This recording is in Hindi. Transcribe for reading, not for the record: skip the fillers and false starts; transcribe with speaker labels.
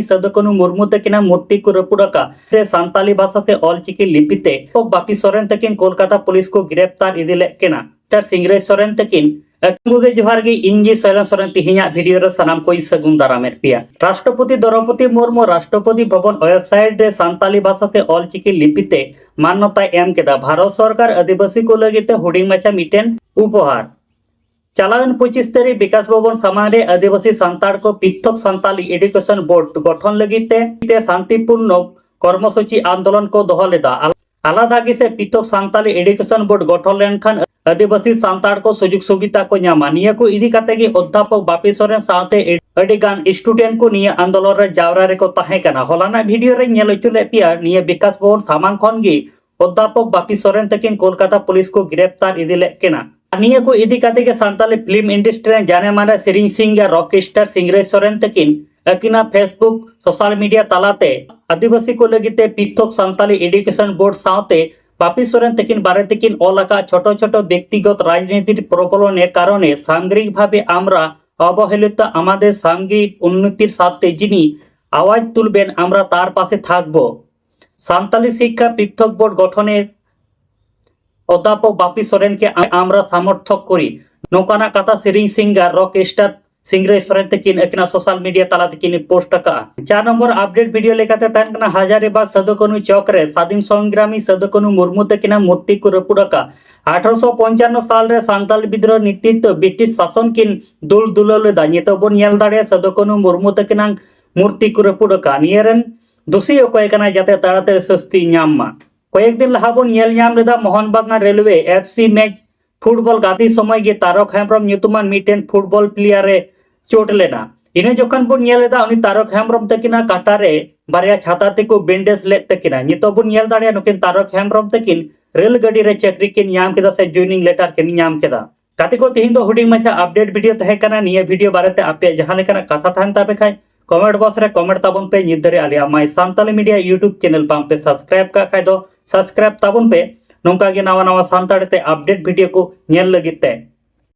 Speaker 1: सदकनु मुर्मू तकिना मूर्ति को रपुड़का सानताली भाषा से ऑलचिकी लिपिते बापी सोरेन तकिन कोलकाता पुलिस को गिरफ्तार इदिले केना टर सिंगरेज सोरेन तकिन अकुगे जोहार गे इंजी सोरेन सोरेन तिहिया वीडियो रे सनाम को सगुन दारामेर पिया राष्ट्रपति द्रौपदी मुर्मू राष्ट्रपति भवन वेबसाइट रे सानताली भाषा से ऑलचिकी लिपिते मान्यता एम केदा भारत सरकार आदिवासी को लगिते हुडिंग माछा मिटेन उपहार चालान 25 तारीख विकास भवन सामाने आदिवासी सांताड़ को पृथक सांताली एडुकेशन बोर्ड गठन लगिते शांतिपूर्ण कर्मसूची आंदोलन को दोहो लेदा आलादा से पृथक सांताली एडुकेशन बोर्ड गठन लेनखान आदिवासी सांताड़ को सुजुग सुविधा को न्यामा निया को इदी काते गे अध्यापक बापी सोरेन साथे अडिगान स्टूडेंट को निया आंदोलन रे जावरा रे को ताहे कना हलाना वीडियो रे नेल चुले पिया निया विकास भवन सामान खन गे अध्यापक बापी सोरेन तकिन कोलकाता पुलिस को गिरफ्तार इदिले केना निया को इदी काते के सांताली फिल्म इंडस्ट्री जाने माने सेरिंग singer rock star Singraj Soren तकिन अकिना फेसबुक सोशल मीडिया तालाते आदिवासी को लगिते पृथक सांताली एडुकेशन बोर्ड साथे बापी सोरेन तकिन बारे तकिन ओलाका छोटो छोटो व्यक्तिगत राजनीतिर प्रबलनेर कारणे सामग्रिक भावे आमरा अवहेलित आमादेर सामग्रिक उन्नतिर साथे जिनि आवाज तुलबेन आमरा तार पाशे थाकबो सांताली शिक्षा पृथक बोर्ड गठनेर अध्यापक बापी सोरेन के आमरा समर्थक करी नौकाना कथा सेरिंग singer rock star Singraj Soren तकिन अकिना सोशल मीडिया ताला तकिन पोस्ट का 4 नंबर अपडेट वीडियो लेकाते तहन कना हजारीबाग सदकनु चौक रे स्वाधीन संग्रामी सदकनु मुर्मू तकिना मूर्ति को रपुड़का 1855 साल रे सांताल विद्रोह नेतृत्व ब्रिटिश शासन किन दुल दुलले दानितो बन नेल दाड़े सदकनु मुर्मू तकिना मूर्ति को रपुड़का नियरन दोषी अकय कना जाते ताड़ाते सस्ती न्याममा कयेक दिन लहा बन नेल न्याम लेदा Mohun Bagan railway FC match football गाती समय गे तारक हेम्ब्रम ᱧᱩᱛᱩᱢᱟᱱ ᱢᱤᱫᱴᱮᱱ फुटबॉल प्लेयर रे चोट लेना इने जखन बन नेल लेदा उनी तारक हेम्ब्रम तकिना काटा रे बारिया छाता तेको बेंडेज ले तकिना नितो बन नेल दाड़े नुकिन तारक हेम्ब्रम तकिन रेल गाड़ी रे चक्री के ᱧᱟᱢ केदा से जॉइनिंग लेटर के ᱧᱟᱢ केदा काते को तिहिन दो हुडिंग माछा अपडेट वीडियो तहे कना निया वीडियो बारेते आपे जहां लेकना कथा थान ताबे खाय कमेंट बॉक्स रे कमेंट ताबन पे निदरे आलिया माय सांताली मीडिया यूट्यूब चैनल पाम पे सब्सक्राइब का खाय दो सब्सक्राइब ताबन पे नोंका गे नवा नवा सांताड़ते अपडेट वीडियो को नेल लगिते